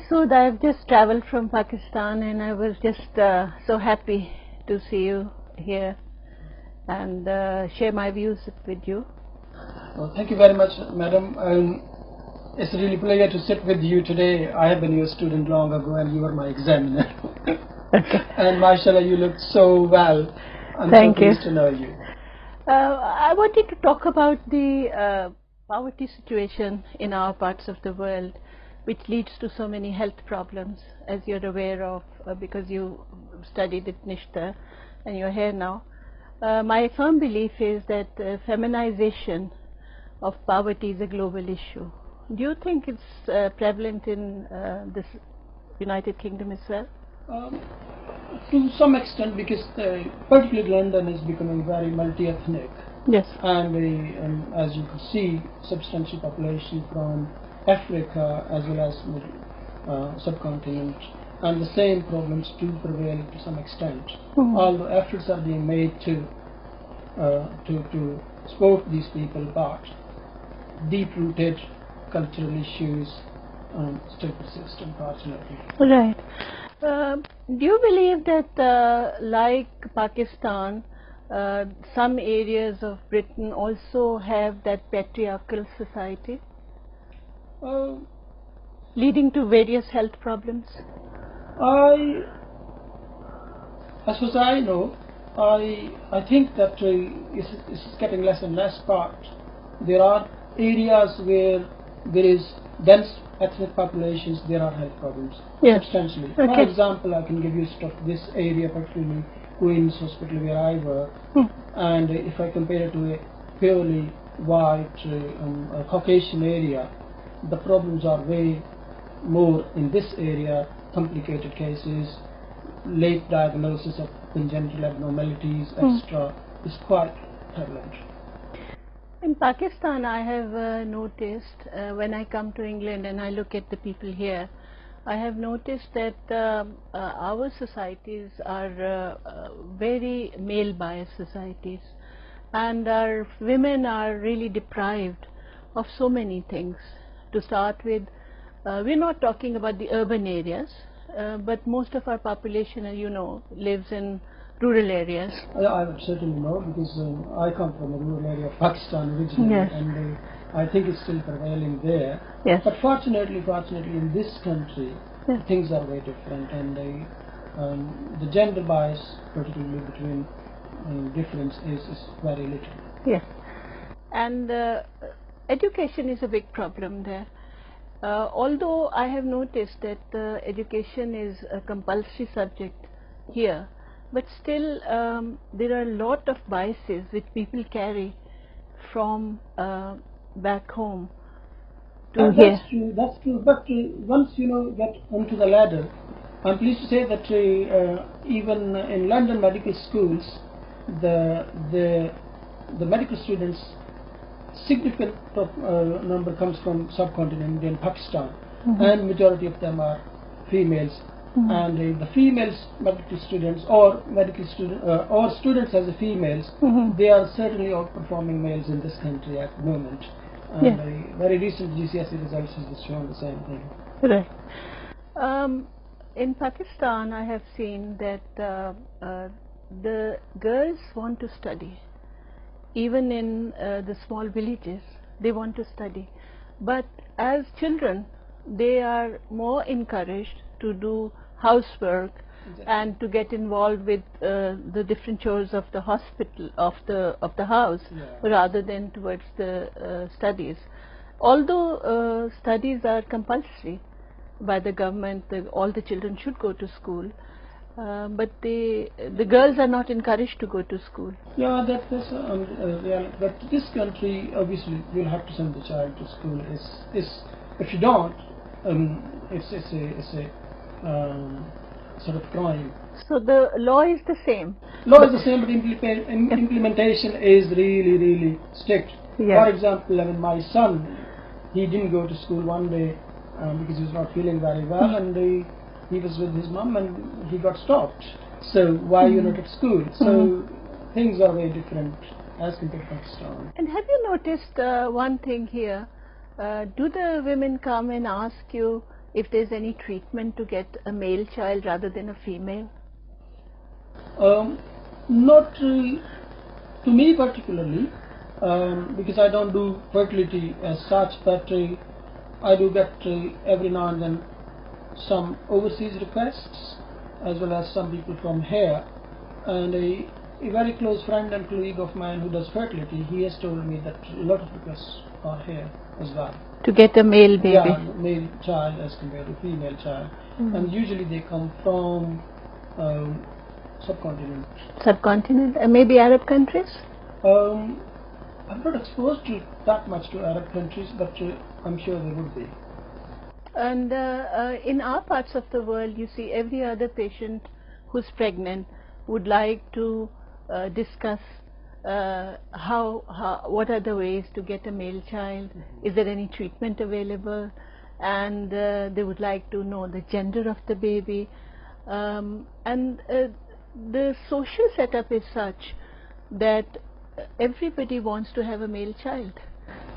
Masood, I've just traveled from Pakistan and I was just so happy to see you here and share my views with you. Well, thank you very much, madam. It's a really pleasure to sit with you today. I have been your student long ago and you were my examiner. And mashallah, you look so well. I'm Thank so you. pleased to know you. I wanted to talk about the poverty situation in our parts of the world, which leads to so many health problems, as you're aware of, because you studied at Nishta and you're here now. My firm belief is that feminization of poverty is a global issue. Do you think it's prevalent in this United Kingdom as well? To some extent, because particularly London is becoming very multi-ethnic. Yes. And as you could see, substantial population from Africa as well as subcontinent, and the same problems do prevail to some extent. Although efforts are being made to support these people, but deep-rooted cultural issues still persist, unfortunately. Right. Do you believe that, like Pakistan, some areas of Britain also have that patriarchal society, leading to various health problems? As far as I know, I think that it's getting less and less, but there are areas where there is dense ethnic populations, there are health problems substantially. Okay. For example, I can give you stuff this area, particularly Queen's Hospital where I work, and if I compare it to a purely white Caucasian area, the problems are way more in this area, complicated cases, late diagnosis of congenital abnormalities, etc. is quite prevalent. In Pakistan, I have noticed when I come to England and I look at the people here, I have noticed that our societies are very male-biased societies, and our women are really deprived of so many things. To start with, we're not talking about the urban areas, but most of our population, as you know, lives in rural areas. I would certainly know, because I come from a rural area of Pakistan originally, and I think it's still prevailing there. Yes. But fortunately in this country, things are very different, and the gender bias, particularly between difference, is very little. Yes. And education is a big problem there. Although I have noticed that education is a compulsory subject here, but still there are a lot of biases which people carry from back home to here. That's true. But once get onto the ladder, I'm pleased to say that even in London medical schools, the medical students, significant number comes from subcontinent India and Pakistan, and majority of them are females. And the females medical students or students as a females, they are certainly outperforming males in this country at the moment. And very recent GCSE results has shown the same thing. Right. In Pakistan, I have seen that the girls want to study. Even in the small villages, they want to study. But as children, they are more encouraged to do housework and to get involved with the different chores of the hospital, of the house, rather than towards the studies. Although studies are compulsory by the government, all the children should go to school, but the girls are not encouraged to go to school. Yeah, that's reality. But this country, obviously, you'll have to send the child to school. If you don't, it's a sort of crime. So the law is the same. Law is the same, but implementation is really strict. For example, I mean, my son, he didn't go to school one day because he was not feeling very well, and he was with his mom and he got stopped. So why you're not at school? So things are very different as compared to Pakistan. And have you noticed one thing here? Do the women come and ask you if there's any treatment to get a male child rather than a female? Not to me particularly, because I don't do fertility as such, but I do get every now and then some overseas requests, as well as some people from here. And a very close friend and colleague of mine who does fertility, he has told me that a lot of requests are here as well. To get a male baby? Yeah, male child as compared to female child. And usually they come from subcontinent. Subcontinent? Maybe Arab countries? I'm not exposed to that much to Arab countries, but I'm sure they would be. And in our parts of the world, you see every other patient who's pregnant would like to discuss what are the ways to get a male child, is there any treatment available, and they would like to know the gender of the baby. And the social setup is such that everybody wants to have a male child.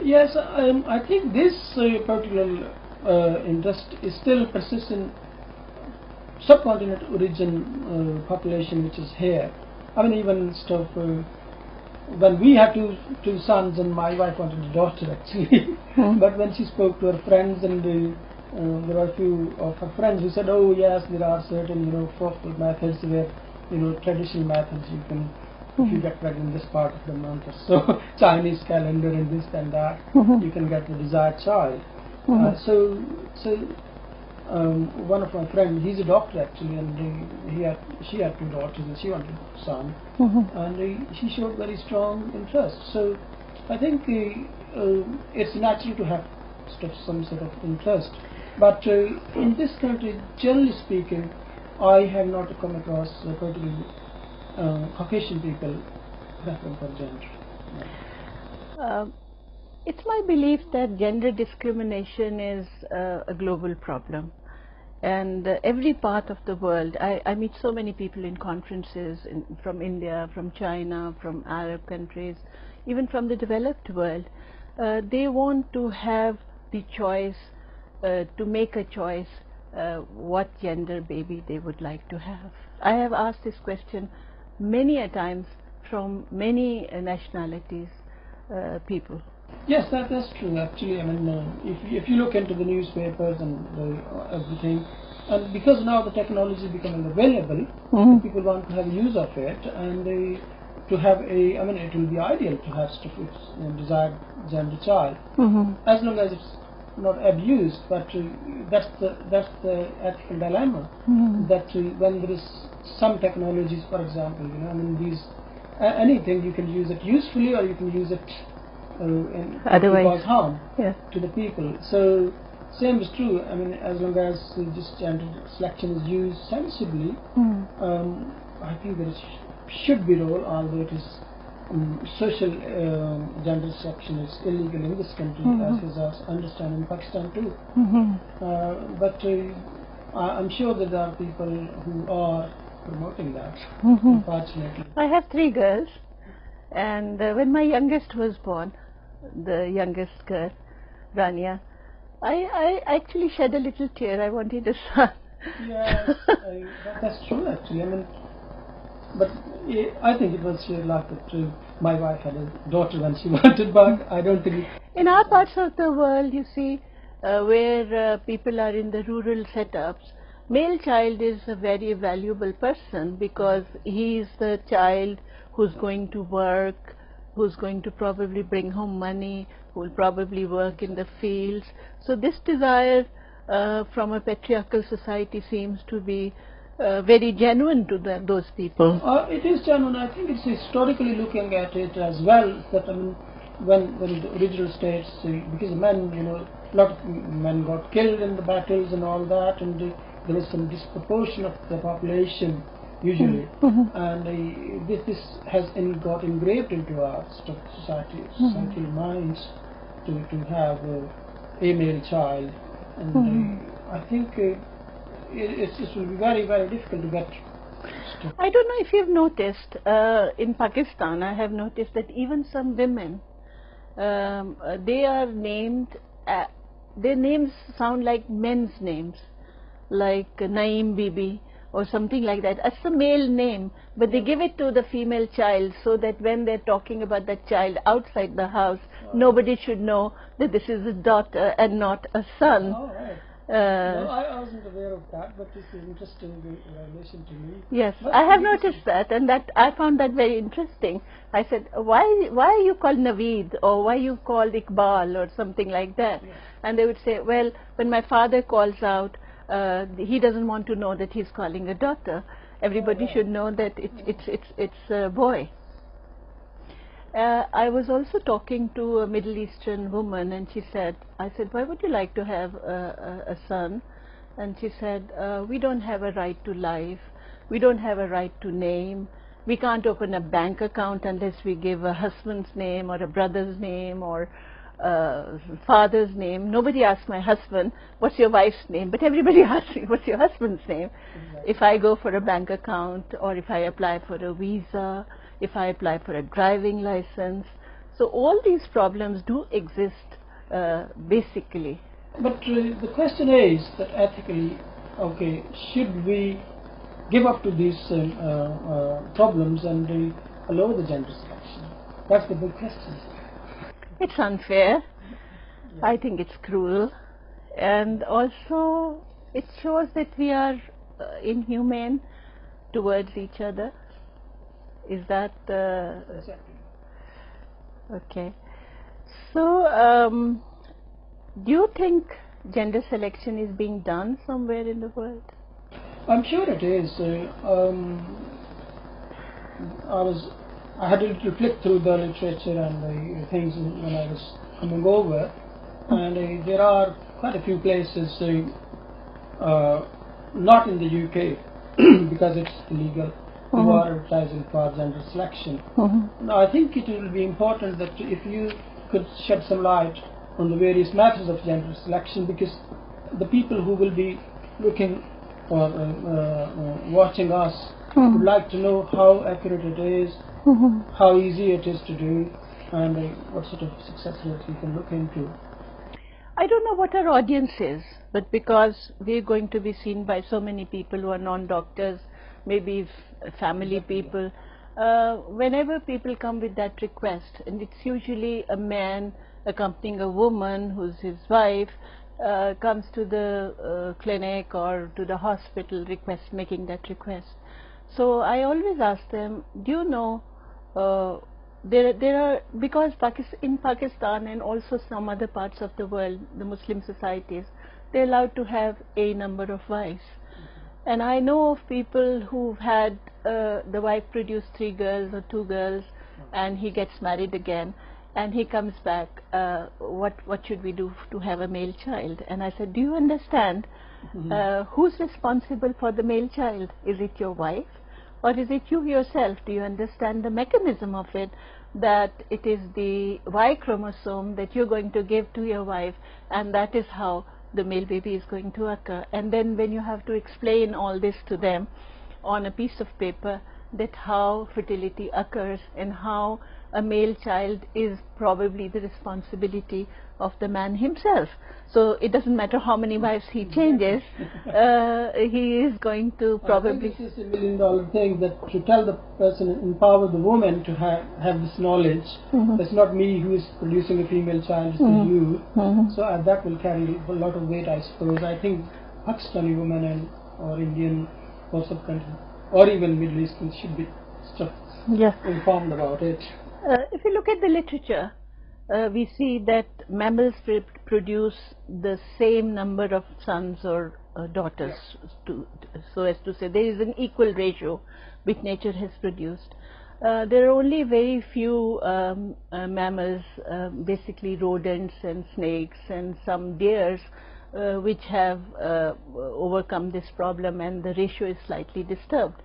Yes, I think this particular interest is still persists in subcontinent origin population, which is here. I mean, even stuff when we had two sons and my wife wanted a daughter actually. But when she spoke to her friends, and there were a few of her friends who said, oh yes, there are certain proper methods where traditional methods you can, if you get pregnant this part of the month or so, Chinese calendar and this and that, you can get the desired child. So one of my friends, he's a doctor actually, and she had two daughters and she wanted a son, and she showed very strong interest. So I think it's natural to have some sort of interest. But in this country, generally speaking, I have not come across particularly Caucasian people preferring for gender. It's my belief that gender discrimination is a global problem, and every part of the world, I meet so many people in conferences from India, from China, from Arab countries, even from the developed world. They want to have the choice, to make a choice what gender baby they would like to have. I have asked this question many a times from many nationalities, people. Yes, that's true actually. I mean, if you look into the newspapers and everything, and because now the technology is becoming available, people want to have use of it, and to have I mean, it will be ideal to have stuff with desired gender child, as long as it's not abused. But that's the ethical dilemma, that when there is some technologies, for example, I mean, these anything, you can use it usefully or you can use it in cause harm to the people. So same is true. I mean, as long as this gender selection is used sensibly, I think there should be role, although it is social gender selection is illegal in this country, as I understand in Pakistan too. But I'm sure that there are people who are promoting that, unfortunately. I have 3 girls, and when my youngest was born, the youngest girl, Rania, I actually shed a little tear. I wanted a son. Yes, that's true actually. I mean, but I think it was sheer luck that my wife had a daughter when she wanted, but I don't think in our parts of the world, you see, where people are in the rural setups, male child is a very valuable person, because he is the child who's going to work, who's going to probably bring home money, who will probably work in the fields. So this desire from a patriarchal society seems to be very genuine to those people. It is genuine. I think it's historically looking at it as well, that I mean, when the original states, because men, a lot of men got killed in the battles and all that, and there was some disproportion of the population usually, and this has got engraved into our societal minds to have a male child, and I think it will be very, very difficult to get. I don't know if you've noticed, in Pakistan I have noticed that even some women, they are named their names sound like men's names, like Naeem Bibi or something like that. That's a male name, but they give it to the female child so that when they're talking about that child outside the house, nobody should know that this is a daughter and not a son. Oh, right. No, I wasn't aware of that, but this is interesting relation to me. Yes, but I have noticed that, and that I found that very interesting. I said, why are you called Naveed, or why you called Iqbal, or something like that? Yeah. And they would say, well, when my father calls out, he doesn't want to know that he's calling a daughter. Everybody should know that it's a boy. I was also talking to a Middle Eastern woman, and she said, I said, why would you like to have a son? And she said, we don't have a right to life, we don't have a right to name, we can't open a bank account unless we give a husband's name or a brother's name or father's name. Nobody asks my husband, what's your wife's name? But everybody asks me, what's your husband's name? Exactly. If I go for a bank account, or if I apply for a visa, if I apply for a driving license. So all these problems do exist basically. But the question is that ethically, okay, should we give up to these problems and allow the gender selection? That's the big question. It's unfair. Yeah. I think it's cruel, and also it shows that we are inhumane towards each other. Is that exactly. Okay? So do you think gender selection is being done somewhere in the world? I'm sure it is. I had to flick through the literature and the things when I was coming over, and there are quite a few places, not in the UK because it's illegal, who are advertising for gender selection. Now, I think it will be important that if you could shed some light on the various matters of gender selection, because the people who will be looking or watching us would like to know how accurate it is, how easy it is to do, and what sort of success rate we can look into. I don't know what our audience is, but because we're going to be seen by so many people who are non-doctors, maybe family people, whenever people come with that request, and it's usually a man accompanying a woman who's his wife, comes to the clinic or to the hospital making that request. So I always ask them, do you know, there are, because in Pakistan and also some other parts of the world, the Muslim societies, they're allowed to have a number of wives. And I know of people who've had the wife produce 3 girls or 2 girls, and he gets married again, and he comes back, what should we do to have a male child? And I said, do you understand who's responsible for the male child? Is it your wife, or is it you yourself? Do you understand the mechanism of it, that it is the Y chromosome that you're going to give to your wife, and that is how the male baby is going to occur? And then when you have to explain all this to them on a piece of paper, that how fertility occurs and how a male child is probably the responsibility of the man himself. So it doesn't matter how many wives he changes, he is going to probably... I think this is $1 million thing, that to tell the person, empower the woman to have this knowledge. It's not me who is producing a female child, it's you. So that will carry a lot of weight, I suppose. I think Pakistani women or Indian or subcontinent or even Middle Eastern should be informed about it. If you look at the literature, we see that mammals produce the same number of sons or daughters, so as to say there is an equal ratio which nature has produced. There are only very few mammals, basically rodents and snakes and some deers, which have overcome this problem, and the ratio is slightly disturbed.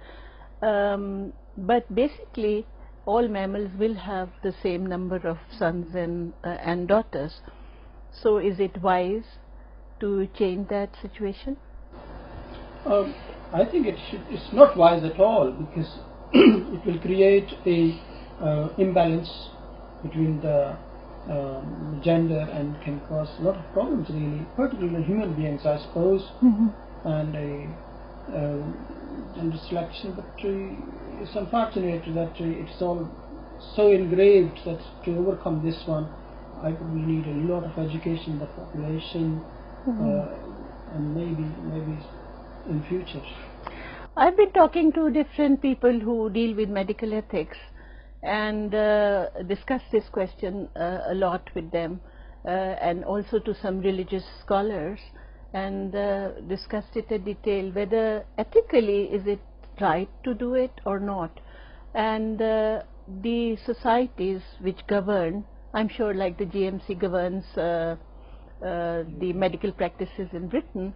But basically all mammals will have the same number of sons and daughters. So is it wise to change that situation? I think it's not wise at all, because it will create a imbalance between the gender and can cause a lot of problems, really, particularly human beings, I suppose, and gender selection. But it's unfortunate that it's all so engraved that to overcome this one, I think we need a lot of education in the population, and maybe in future. I've been talking to different people who deal with medical ethics and discussed this question a lot with them, and also to some religious scholars, and discussed it in detail, whether ethically is it right to do it or not. And the societies which govern, I'm sure like the GMC governs the medical practices in Britain,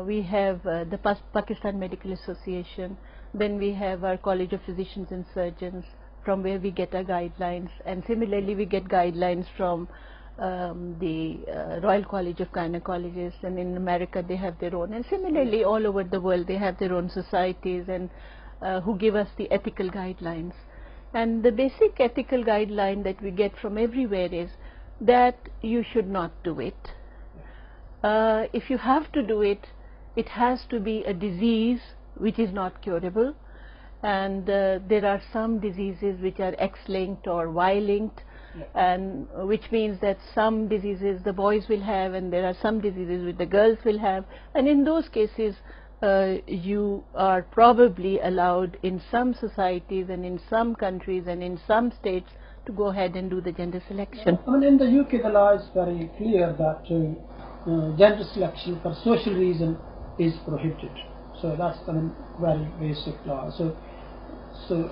we have the Pakistan Medical Association, then we have our College of Physicians and Surgeons, from where we get our guidelines, and similarly we get guidelines from the Royal College of Gynecologists, and in America they have their own, and similarly all over the world they have their own societies and who give us the ethical guidelines. And the basic ethical guideline that we get from everywhere is that you should not do it. If you have to do it, it has to be a disease which is not curable, and there are some diseases which are X-linked or Y-linked, and which means that some diseases the boys will have and there are some diseases which the girls will have, and in those cases you are probably allowed in some societies and in some countries and in some states to go ahead and do the gender selection. I mean, in the UK the law is very clear that gender selection for social reason is prohibited. So that's the very basic law. So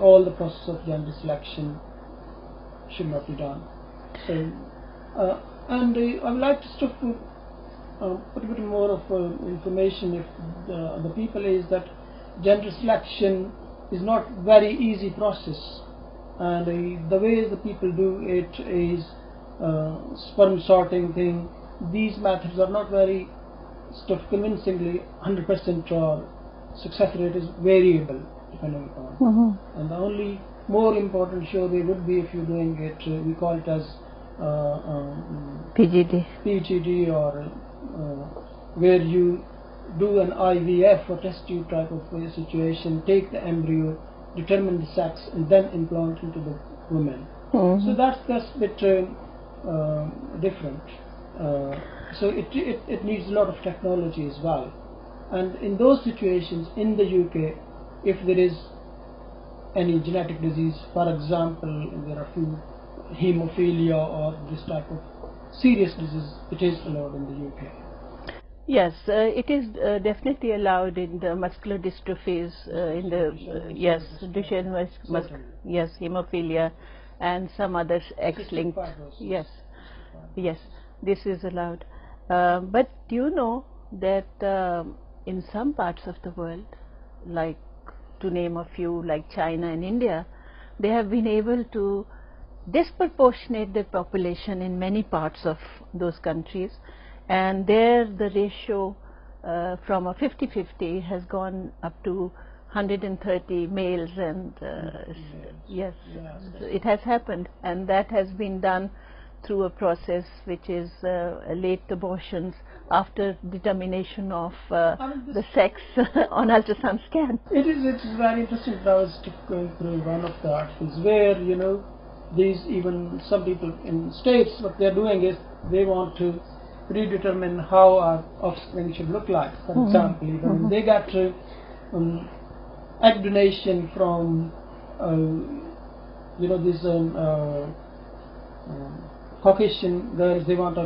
all the process of gender selection should not be done. So and I would like to put a bit more of information if the people is that gender selection is not very easy process, and the way the people do it is sperm sorting thing. These methods are not very convincingly 100% or success rate is variable depending upon. And the only more important surely would be if you're doing it, we call it as PGD, or where you do an IVF or test tube type of situation, take the embryo, determine the sex, and then implant into the woman. So that's a bit different. So it needs a lot of technology as well. And in those situations in the UK, if there is any genetic disease, for example, there are few hemophilia or this type of serious disease, it is allowed in the UK. Yes, it is definitely allowed in the muscular dystrophies, in the yes, Duchenne yes, hemophilia, and some others X-linked. Yes, yes, this is allowed. But do you know that in some parts of the world, like to name a few, like China and India, they have been able to disproportionate their population in many parts of those countries, and there the ratio from a 50-50 has gone up to 130 males and yes, so it has happened, and that has been done through a process which is late abortions after determination of the sex on ultrasound scan. It's very interesting. I was going through one of the articles where, you know, these even some people in states, what they're doing is they want to predetermine how our offspring should look like. For example, even they got egg donation from you know, these Caucasian girls, they want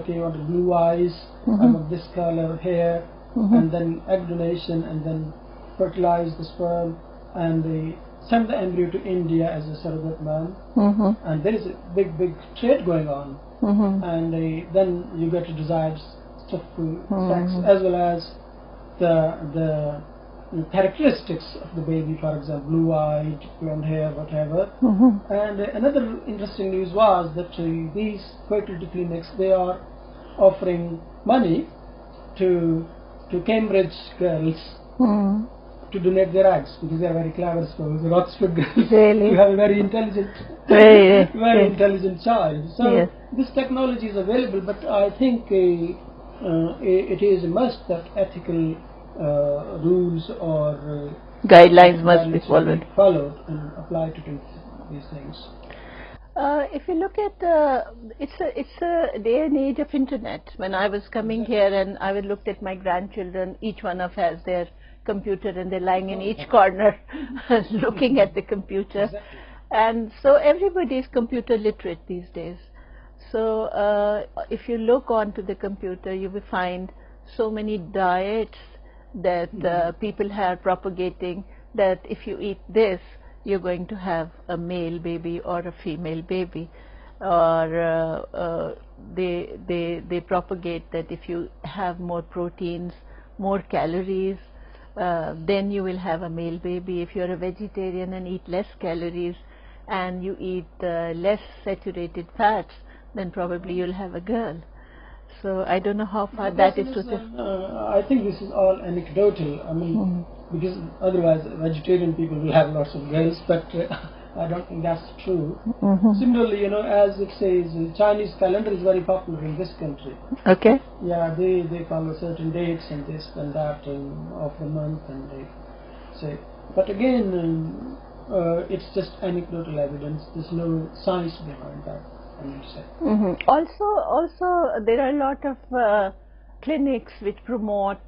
blue eyes, I want this color hair, and then egg donation, and then fertilize the sperm, and they send the embryo to India as a surrogate man, and there is a big trade going on, and then you get a desired stuff to sex, as well as the characteristics of the baby, for example, blue-eyed, blonde hair, whatever. And another interesting news was that these fertility clinics, they are offering money to Cambridge girls to to donate their eggs because they are very clever. So the Oxford girls Really? you have a very intelligent, Very intelligent child. So this technology is available, but I think it is a must that ethical rules or guidelines must be followed and applied to these things. If you look at it's a day and age of internet. When I was coming here and I looked at my grandchildren, each one of has their computer and they're lying in each corner looking at the computer, and so everybody is computer literate these days. So if you look onto the computer, you will find so many diets that people are propagating, that if you eat this, you're going to have a male baby or a female baby, or they propagate that if you have more proteins, more calories, then you will have a male baby. If you're a vegetarian and eat less calories and you eat less saturated fats, then probably you'll have a girl. So I don't know how far that is I think this is all anecdotal. I mean, because otherwise vegetarian people will have lots of girls, but I don't think that's true. Similarly, you know, as it says, Chinese calendar is very popular in this country. Okay. Yeah, they follow certain dates and this and that of the month, and they say. But again, it's just anecdotal evidence. There's no science behind that. Also, there are a lot of clinics which promote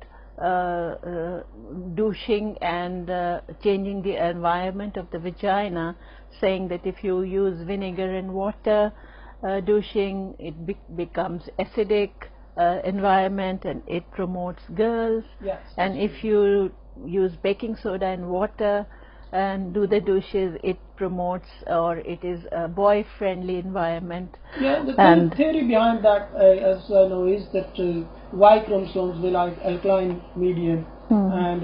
douching and changing the environment of the vagina, saying that if you use vinegar and water douching, it becomes acidic environment and it promotes girls. Yes. And if you use baking soda and water and do the douches, it promotes, or it is a boy-friendly environment. Yeah, the theory behind that, as I know, is that Y chromosomes, they like alkaline medium, and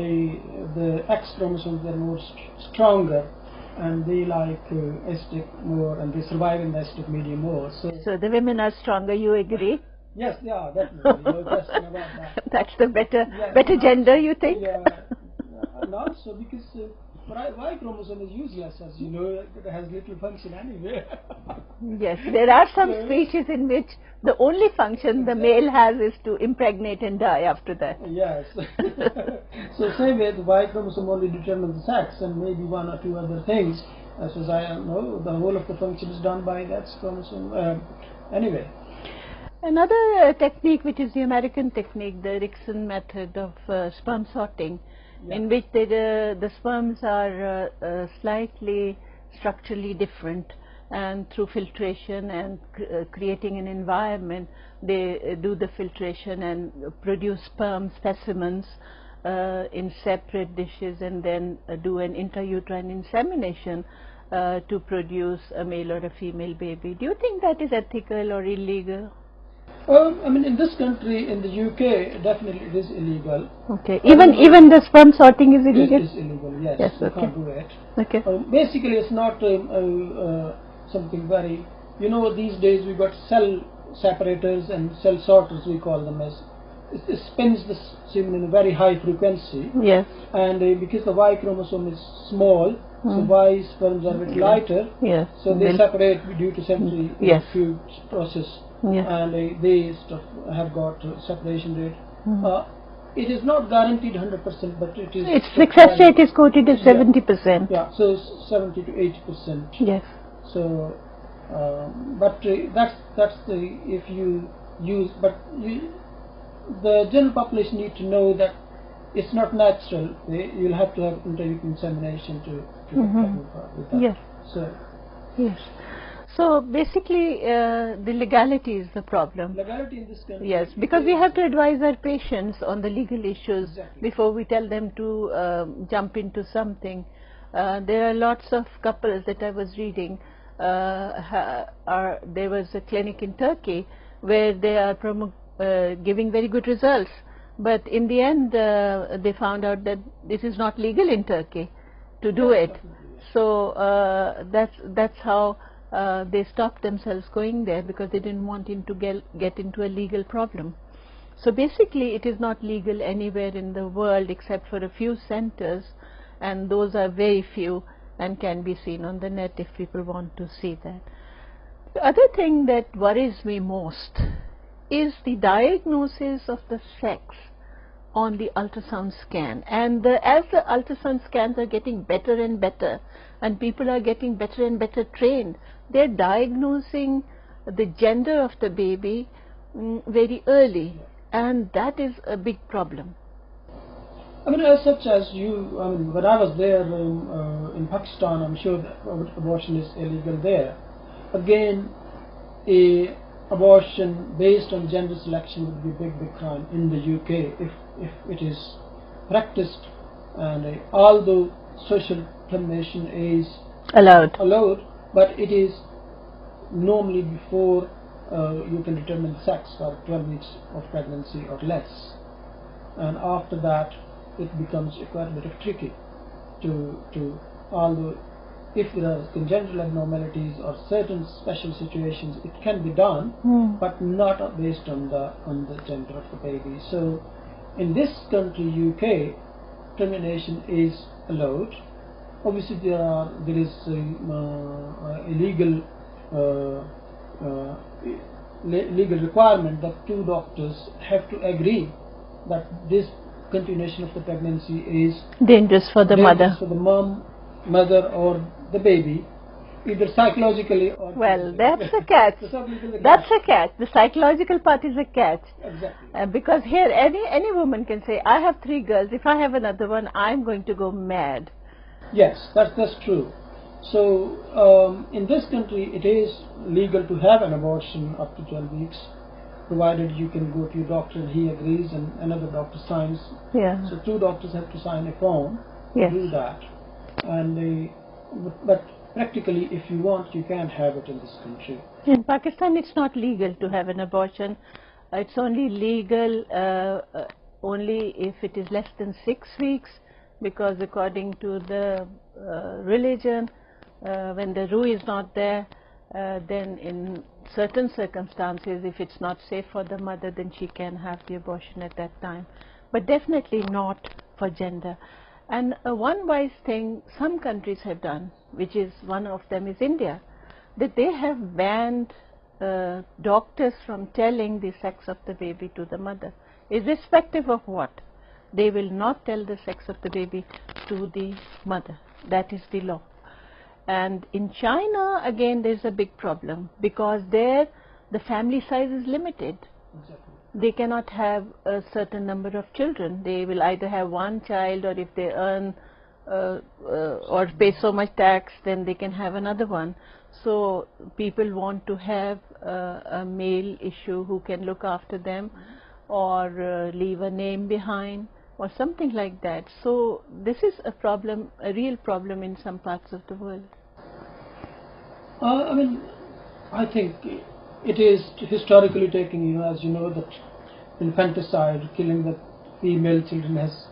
the X chromosomes, they're more stronger, and they like acidic more, and they survive in the acidic medium more. So the women are stronger, you agree? Yes, they are, definitely. No question about that. That's the better gender, you think? Yeah, and also because Y chromosome is useless, as you know, it has little function anyway. Yes, there are some species in which the only function the male has is to impregnate and die after that. Yes. So same way, the Y chromosome only determines the sex and maybe one or two other things. As far as I know, the whole of the function is done by that chromosome. Anyway. Another technique, which is the American technique, the Rickson method of sperm sorting, in which the sperms are slightly structurally different, and through filtration and creating an environment, they do the filtration and produce sperm specimens in separate dishes, and then do an intrauterine insemination to produce a male or a female baby. Do you think that is ethical or illegal? I mean, in this country, in the UK, definitely it is illegal. Okay. Even the sperm sorting is illegal? It is illegal, yes. Yes, You okay. can't do it. Okay. Basically, it's not something very... You know, these days we got cell separators and cell sorters, we call them, as it spins the semen in a very high frequency. Yes. And because the Y chromosome is small, so Y sperms are a bit lighter. Yes. So they separate due to centrifuge process. Yes. And they have got separation rate. It is not guaranteed 100%, but it is. Its success rate is quoted as 70%. Yeah, so 70 to 80%. Yes. So, but that's the if you use, but the general population need to know that it's not natural. You'll have to have intrauterine insemination to with that. Yes. So. Yes. So basically, the legality is the problem. Legality in this country. Yes, because we have to advise our patients on the legal issues before we tell them to jump into something. There are lots of couples that I was reading. There was a clinic in Turkey where they are giving very good results, but in the end they found out that this is not legal in Turkey to do it. So that's how they stopped themselves going there, because they didn't want to get into a legal problem. So basically it is not legal anywhere in the world except for a few centers, and those are very few and can be seen on the net if people want to see that. The other thing that worries me most is the diagnosis of the sex on the ultrasound scan, and as the ultrasound scans are getting better and better and people are getting better and better trained, they're diagnosing the gender of the baby very early, and that is a big problem. I mean, as such as you, I mean, when I was there in Pakistan, I'm sure that abortion is illegal there. Again, a abortion based on gender selection would be a big crime in the UK if it is practiced, and although social termination is allowed, but it is normally before you can determine sex for 12 weeks of pregnancy or less, and after that it becomes quite a bit of tricky to although if there are congenital abnormalities or certain special situations, it can be done, but not based on the gender of the baby. So in this country, UK, termination is allowed. Obviously there is legal requirement that two doctors have to agree that this continuation of the pregnancy is dangerous for the mother, for the mother or the baby, either psychologically or well, that's a catch. That's a catch. The psychological part is a catch. Exactly. Because here any woman can say, I have 3 girls, if I have another one, I'm going to go mad. Yes, that's true. So in this country it is legal to have an abortion up to 12 weeks, provided you can go to your doctor and he agrees and another doctor signs. Yeah. So 2 doctors have to sign a form yes. to do that. And but practically, if you want, you can have it in this country. In Pakistan, it's not legal to have an abortion. It's only legal only if it is less than 6 weeks, because according to the religion, when the ruh is not there, then in certain circumstances, if it's not safe for the mother, then she can have the abortion at that time, but definitely not for gender. And one wise thing some countries have done, which is one of them is India, that they have banned doctors from telling the sex of the baby to the mother, irrespective of what. They will not tell the sex of the baby to the mother. That is the law. And in China, again, there's a big problem, because there the family size is limited. Exactly. They cannot have a certain number of children. They will either have 1 child, or if they earn or pay so much tax, then they can have another one. So people want to have a male issue who can look after them, or leave a name behind, or something like that. So this is a problem, a real problem in some parts of the world. I mean, I think it is historically taken, as you know, that infanticide, killing the female children, has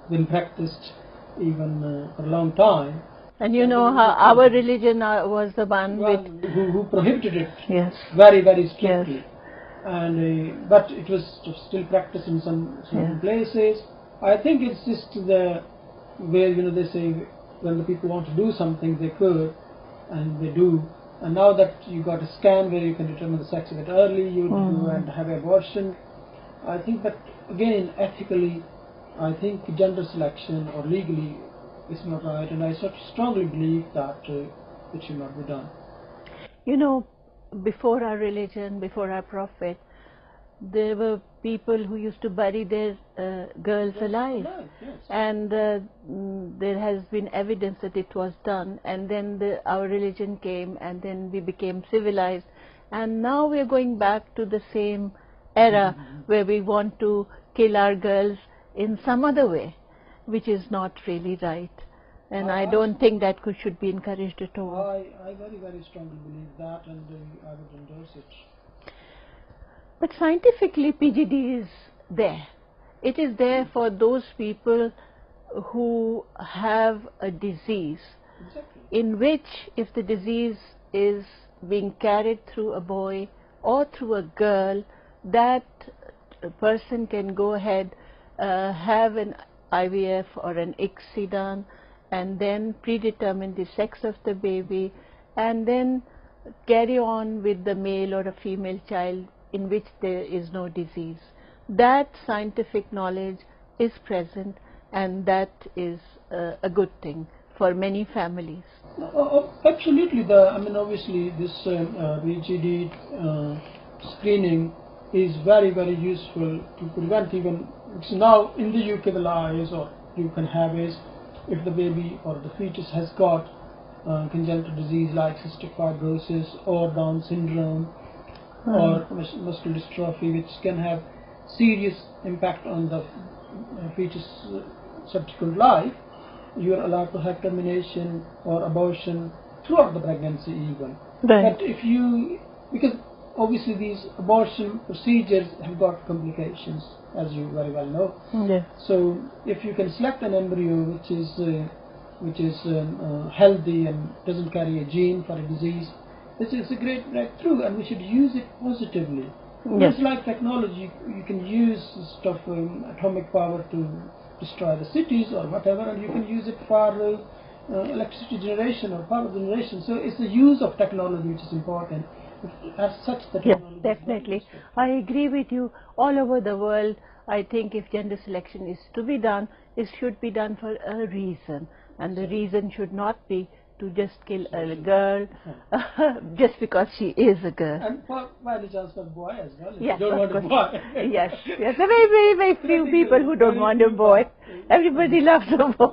been practiced even for a long time. And you know how our religion was the one who prohibited it. Yes. Very strictly. Yes. And but it was still practiced in some places. I think it's just the way, they say when the people want to do something, they could, and they do. And now that you got a scan where you can determine the sex of it early, you do and have abortion. I think that again, ethically, I think gender selection or legally is not right, and I strongly believe that it should not be done. You know, before our religion, before our prophet, there were people who used to bury their girls alive, yes. And there has been evidence that it was done, and then our religion came, and then we became civilized, and now we are going back to the same era where we want to kill our girls in some other way, which is not really right, and I don't think that should be encouraged at all. I very strongly believe that, and I would endorse it. But scientifically, PGD is there. It is there for those people who have a disease, exactly. in which if the disease is being carried through a boy or through a girl, that person can go ahead, have an IVF or an ICSI done, and then predetermine the sex of the baby, and then carry on with the male or a female child in which there is no disease. That scientific knowledge is present, and that is a good thing for many families. Absolutely. Obviously this VGD screening is very, very useful to prevent even. So now in the UK the law is, or you can have, is if the baby or the fetus has got congenital disease like cystic fibrosis or Down syndrome or muscular dystrophy, which can have serious impact on the fetus subsequent life, you are allowed to have termination or abortion throughout the pregnancy even. Right. But if you, because obviously these abortion procedures have got complications, as you very well know. Yes. So if you can select an embryo which is healthy and doesn't carry a gene for a disease, this is a great breakthrough, and we should use it positively. Yes. It's like technology, you can use stuff, atomic power to destroy the cities or whatever, and you can use it for electricity generation or power generation. So it's the use of technology which is important. As such, the technology. Yes, definitely. I agree with you. All over the world, I think if gender selection is to be done, it should be done for a reason, and the reason should not be to just kill a girl just because she is a girl. And for by the chance for boy as well. If Yes, you don't want a boy. yes, yes. There are very, very few people who don't want a boy. Everybody loves a boy.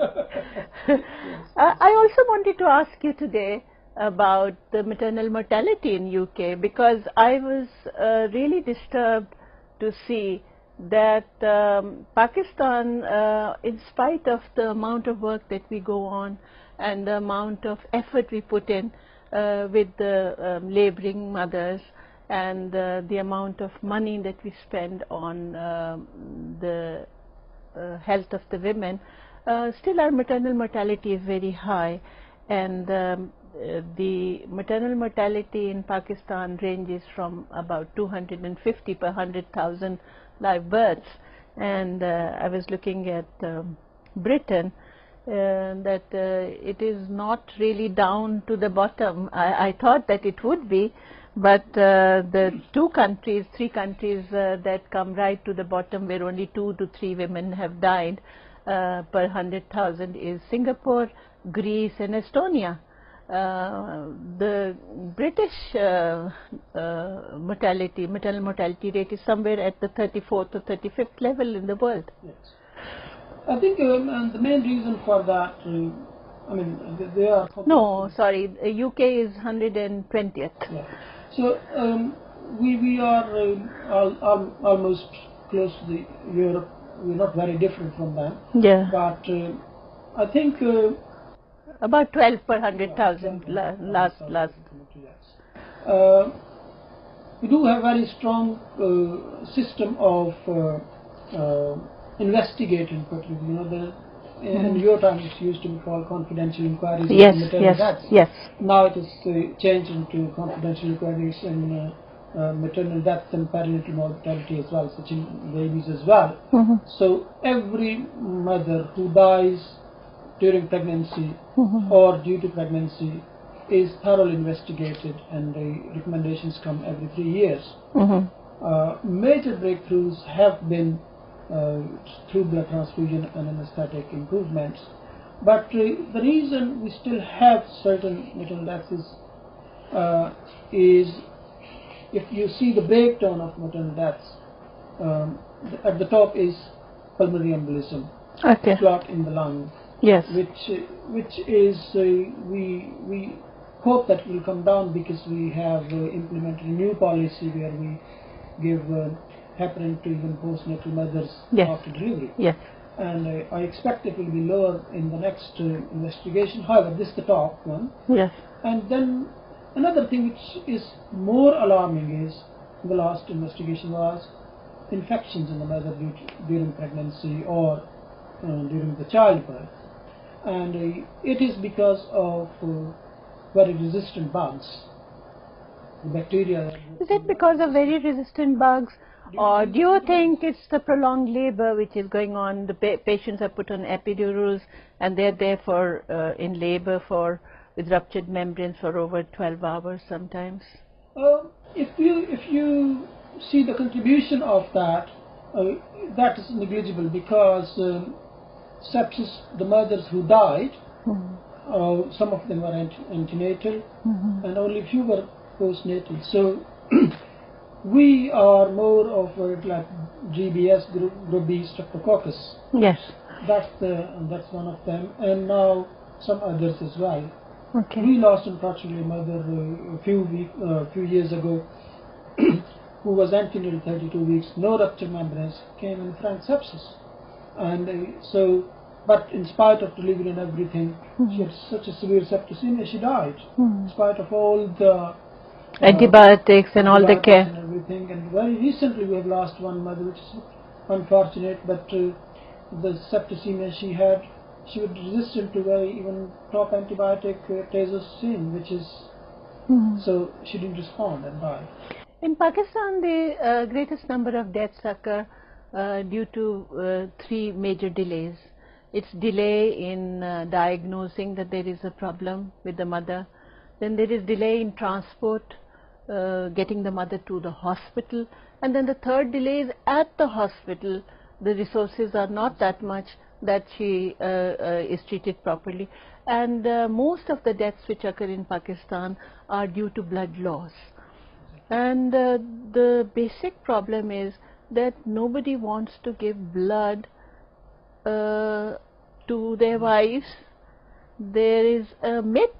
I also wanted to ask you today about the maternal mortality in UK, because I was really disturbed to see that Pakistan, in spite of the amount of work that we go on and the amount of effort we put in with the laboring mothers and the amount of money that we spend on the health of the women, still our maternal mortality is very high, and the maternal mortality in Pakistan ranges from about 250 per 100,000 live births, and I was looking at Britain, that it is not really down to the bottom. I thought that it would be, but the three countries that come right to the bottom, where only 2 to 3 women have died per 100,000, is Singapore, Greece and Estonia. The British maternal mortality rate is somewhere at the 34th or 35th level in the world. Yes. I think and the main reason for that, they are... No, sorry, UK is 120th. Yeah. So we are almost close to the Europe. We're not very different from them. Yeah. But I think... about 12 per 100,000 last. We do have very strong system of investigating, particularly, in your time it used to be called confidential inquiries. Yes, maternal deaths. yes. Now it is changed into confidential inquiries in maternal deaths and perinatal mortality as well, such in babies as well. So every mother who dies during pregnancy or due to pregnancy is thoroughly investigated, and the recommendations come every 3 years. Major breakthroughs have been through blood transfusion and anesthetic improvements, but the reason we still have certain maternal deaths is if you see the breakdown of maternal deaths, at the top is pulmonary embolism, clot in the lung. Yes. Which is we hope that will come down, because we have implemented a new policy where we give heparin to even postnatal mothers after delivery. Yes. And I expect it will be lower in the next investigation. However, this is the top one. Yes. And then another thing which is more alarming is the last investigation was infections in the mother during pregnancy or during the childbirth. And it is because of very resistant bugs, the bacteria. Is it because of very resistant bugs, Or do you think it's the prolonged labor which is going on? The patients are put on epidurals and they're there for in labor with ruptured membranes for over 12 hours sometimes. If you see the contribution of that, that is negligible, because sepsis, the mothers who died, some of them were antenatal, and only few were postnatal. So we are more of like GBS, group B streptococcus. Yes. That's one of them, and now some others as well. Okay. We lost, unfortunately, a mother a few years ago who was antenatal 32 weeks, no rupture membranes, came in frank sepsis, and but in spite of delivery and everything, she had such a severe septicemia, she died. In spite of all the antibiotics and all the care and everything. And very recently we have lost one mother, which is unfortunate, but the septicemia she had, she was resistant to even top antibiotic tazocine, which is so she didn't respond and died. In Pakistan. The greatest number of deaths occur due to three major delays. It's delay in diagnosing that there is a problem with the mother, then there is delay in transport, getting the mother to the hospital, and then the third delay is at the hospital. The resources are not that much that she is treated properly, and most of the deaths which occur in Pakistan are due to blood loss. And the basic problem is that nobody wants to give blood to their wives. There is a myth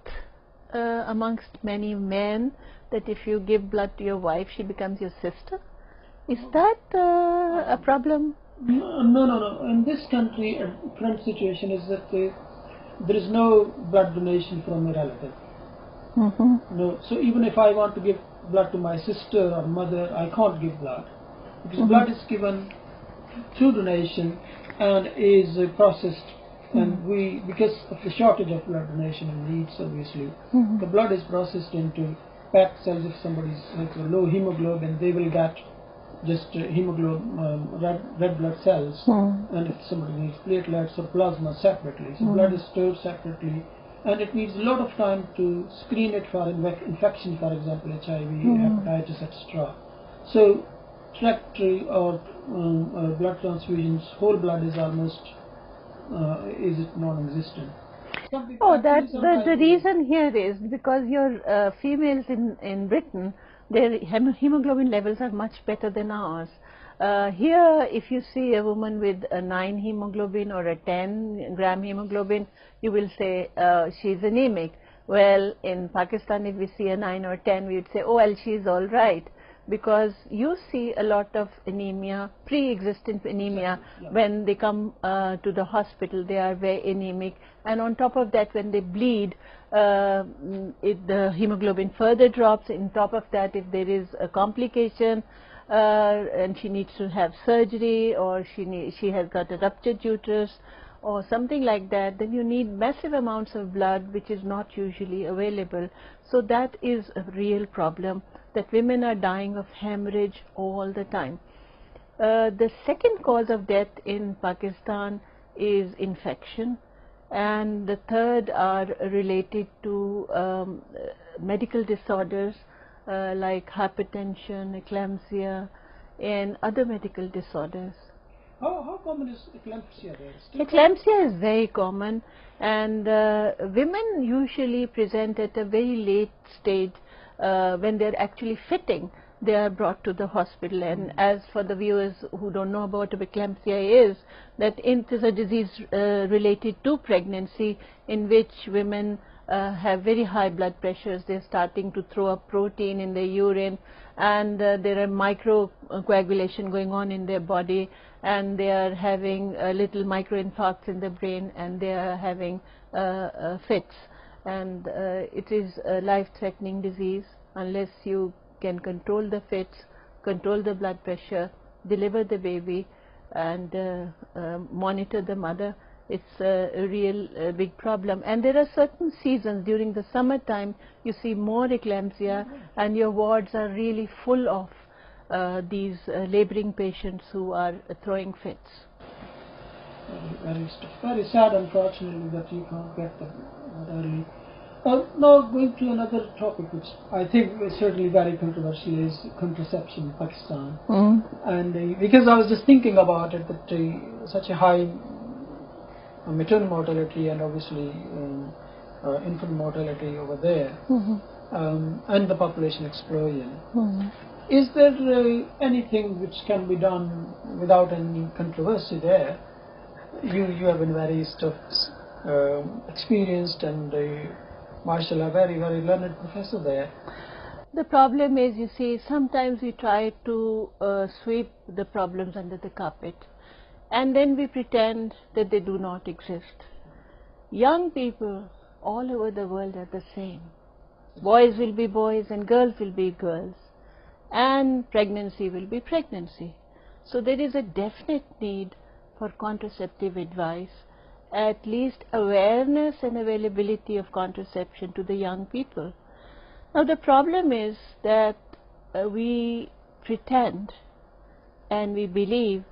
amongst many men that if you give blood to your wife, she becomes your sister. Is that a problem? No. In this country, the current situation is that there is no blood donation from a relative. No. So even if I want to give blood to my sister or mother, I can't give blood, because blood is given through donation and is processed, and because of the shortage of blood donation and needs, obviously, the blood is processed into PET cells. If somebody's like low hemoglobin, they will get just hemoglobin, red blood cells, and if somebody needs platelets or plasma separately, so blood is stored separately, and it needs a lot of time to screen it for infection, for example, HIV, hepatitis, etc. So trajectory or blood transfusions, whole blood is almost is it non-existent. Oh, the reason here is because your females in Britain, their hemoglobin levels are much better than ours. Here, if you see a woman with a 9 hemoglobin or a 10 gram hemoglobin, you will say she's anemic. Well, in Pakistan, if we see a 9 or 10, we would say, oh, well, she's all right. Because you see a lot of anemia, pre-existent anemia, when they come to the hospital, they are very anemic, and on top of that, when they bleed, the hemoglobin further drops. On top of that, if there is a complication and she needs to have surgery, or she has got a ruptured uterus or something like that, then you need massive amounts of blood, which is not usually available. So that is a real problem, that women are dying of hemorrhage all the time. The second cause of death in Pakistan is infection, and the third are related to medical disorders like hypertension, eclampsia, and other medical disorders. How common is eclampsia there? Eclampsia is very common, and women usually present at a very late stage. When they're actually fitting, they are brought to the hospital. And as for the viewers who don't know about what eclampsia is, that it is a disease related to pregnancy, in which women have very high blood pressures. They're starting to throw up protein in their urine, and there are microcoagulation going on in their body, and they are having little microinfarcts in the brain, and they are having fits. And it is a life-threatening disease unless you can control the fits, control the blood pressure, deliver the baby, and monitor the mother. It's a real big problem. And there are certain seasons during the summertime you see more eclampsia, and your wards are really full of these laboring patients who are throwing fits. Very sad, unfortunately, that you can't get them early. Now going to another topic which I think is certainly very controversial is contraception in Pakistan. And because I was just thinking about it, that such a high maternal mortality and obviously infant mortality over there, and the population explosion. Is there anything which can be done without any controversy there? You have been very experienced and Marshall, a very learned professor there. The problem is, you see, sometimes we try to sweep the problems under the carpet, and then we pretend that they do not exist. Young people all over the world are the same. Boys will be boys and girls will be girls, and pregnancy will be pregnancy. So there is a definite need for contraceptive advice, at least awareness and availability of contraception to the young people. Now the problem is that we pretend and we believe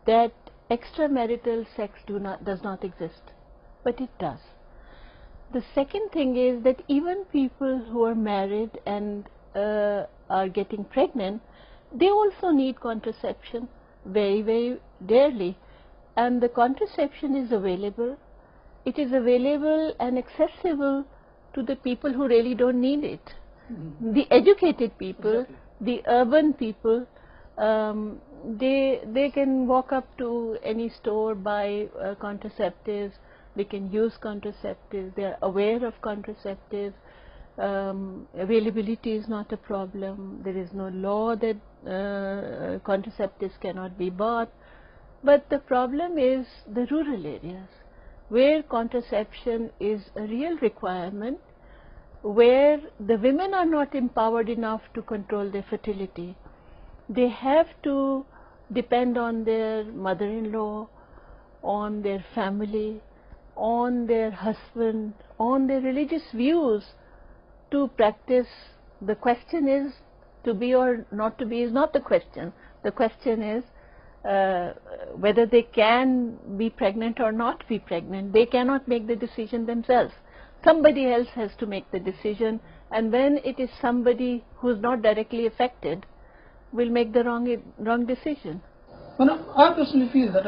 that extramarital sex does not exist, but it does. The second thing is that even people who are married and are getting pregnant, they also need contraception very dearly. And the contraception is available. It is available and accessible to the people who really don't need it. The educated people, the urban people, they can walk up to any store, buy contraceptives, they can use contraceptives, they are aware of contraceptives. Availability is not a problem. There is no law that contraceptives cannot be bought. But the problem is the rural areas, where contraception is a real requirement, where the women are not empowered enough to control their fertility. They have to depend on their mother-in-law, on their family, on their husband, on their religious views to practice. The question is, to be or not to be is not the question. The question is whether they can be pregnant or not be pregnant. They cannot make the decision themselves. Somebody else has to make the decision, and when it is somebody who is not directly affected, will make the wrong decision. Well, I personally feel that,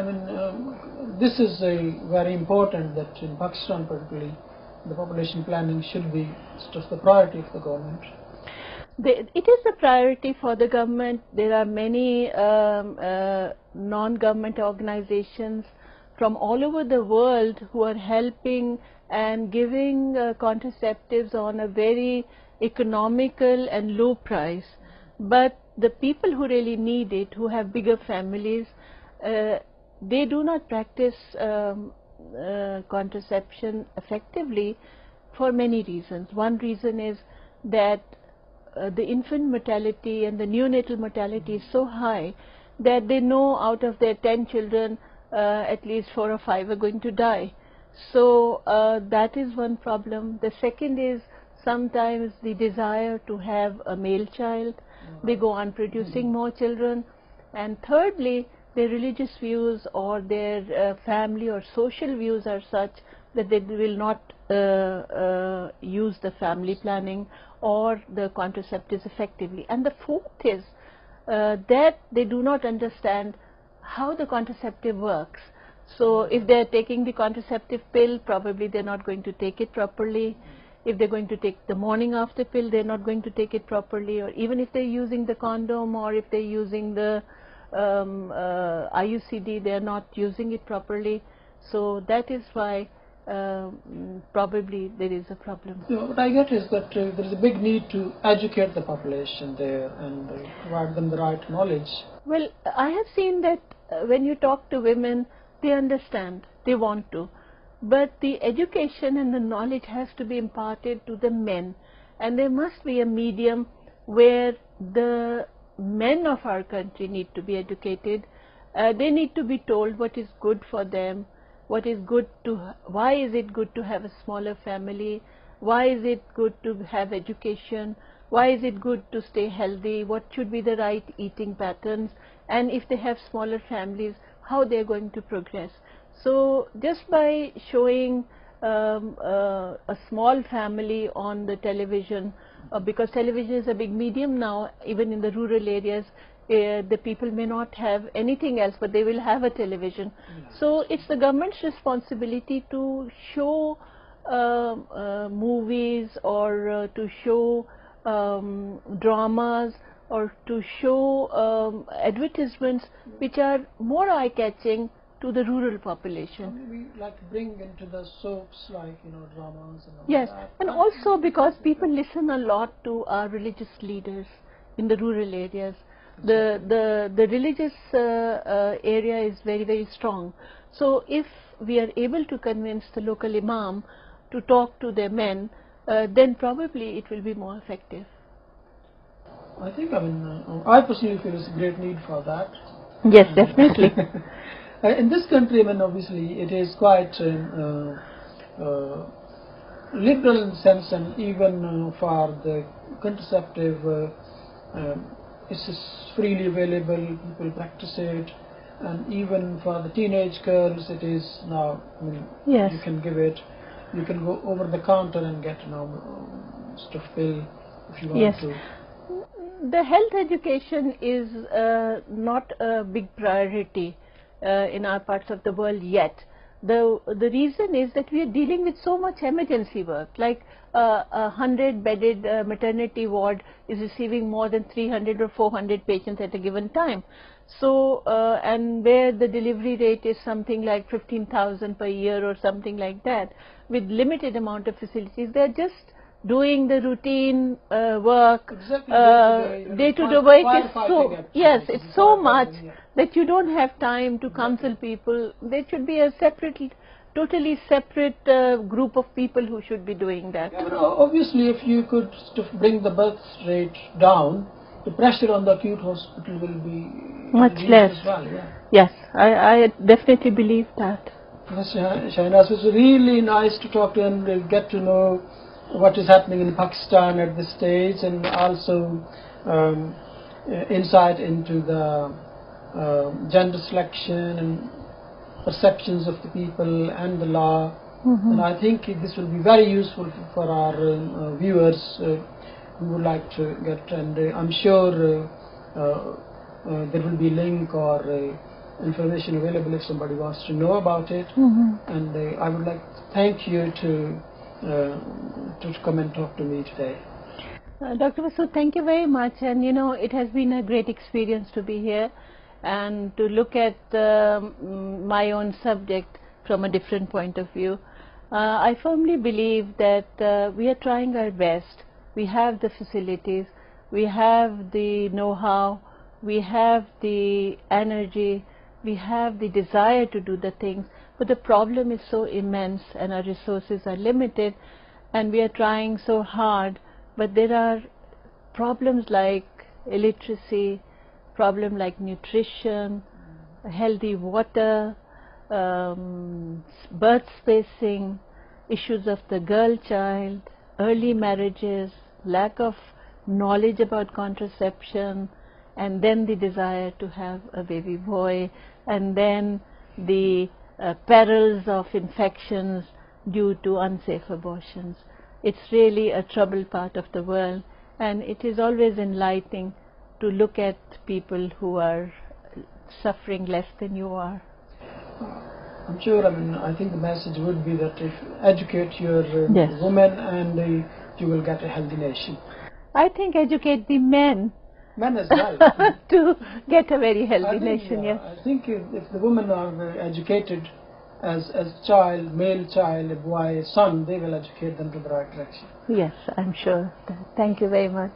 this is very important, that in Pakistan particularly, the population planning should be just the priority of the government. It is a priority for the government. There are many non-government organizations from all over the world who are helping and giving contraceptives on a very economical and low price. But the people who really need it, who have bigger families, they do not practice contraception effectively for many reasons. One reason is that the infant mortality and the neonatal mortality is so high that they know out of their 10 children, at least 4 or 5 are going to die. So that is one problem. The second is sometimes the desire to have a male child. They go on producing more children. And thirdly, their religious views or their family or social views are such that they will not use the family planning or the contraceptives effectively. And the fourth is that they do not understand how the contraceptive works. So if they are taking the contraceptive pill, probably they are not going to take it properly. If they are going to take the morning after pill, they are not going to take it properly. Or even if they are using the condom, or if they are using the IUCD, they are not using it properly. So that is why probably there is a problem. What I get is that there is a big need to educate the population there and provide them the right knowledge. Well, I have seen that when you talk to women, they understand, they want to. But the education and the knowledge has to be imparted to the men. And there must be a medium where the men of our country need to be educated. They need to be told what is good for them, what is good to, why is it good to have a smaller family, why is it good to have education, why is it good to stay healthy, what should be the right eating patterns, and if they have smaller families, how they are going to progress. So just by showing a small family on the television, because television is a big medium now, even in the rural areas, the people may not have anything else, but they will have a television. So it's the government's responsibility to show movies, or to show dramas, or to show advertisements which are more eye-catching to the rural population. We like to bring into the soaps, like, you know, dramas and all yes, that. And also because people listen a lot to our religious leaders in the rural areas. The religious area is very, very strong. So if we are able to convince the local imam to talk to their men, then probably it will be more effective. I think, I mean, I personally feel there's a great need for that. Yes, definitely. In this country, I mean, obviously, it is quite liberal in the sense, and even for the contraceptive, it's just freely available, people practice it, and even for the teenage girls, it is now, I mean, yes. You can give it, you can go over the counter and get, you know, stuff pill if you want yes. to. The health education is not a big priority in our parts of the world yet. The reason is that we are dealing with so much emergency work, like a 100-bedded maternity ward is receiving more than 300 or 400 patients at a given time. So, and where the delivery rate is something like 15,000 per year or something like that, with limited amount of facilities, they are just doing the routine work. Exactly, day-to-day work is so, yes, it's so much that you don't have time to counsel people. There should be a separate, totally separate group of people who should be doing that. Yeah, obviously, if you could bring the birth rate down, the pressure on the acute hospital will be much less. As well, yeah. Yes, I definitely believe that. Professor Shaheena, it was really nice to talk to you and get to know what is happening in Pakistan at this stage, and also insight into the gender selection and perceptions of the people and the law. And I think this will be very useful for our viewers who would like to get, and I'm sure there will be link or information available if somebody wants to know about it. And I would like to thank you to come and talk to me today. Dr. Masood, thank you very much, and you know, it has been a great experience to be here and to look at my own subject from a different point of view. I firmly believe that we are trying our best. We have the facilities, we have the know-how, we have the energy, we have the desire to do the things, but the problem is so immense and our resources are limited, and we are trying so hard, but there are problems like illiteracy, problem like nutrition, healthy water, birth spacing, issues of the girl child, early marriages, lack of knowledge about contraception, and then the desire to have a baby boy, and then the perils of infections due to unsafe abortions. It's really a troubled part of the world, and it is always enlightening to look at people who are suffering less than you are. I'm sure, I mean, I think the message would be that if you educate your yes. women, and you will get a healthy nation. I think educate the men. Men as well. To get a very healthy nation, yes. I think if the women are educated as child, male child, a boy, a son, they will educate them to the right direction. Yes, I'm sure. Thank you very much.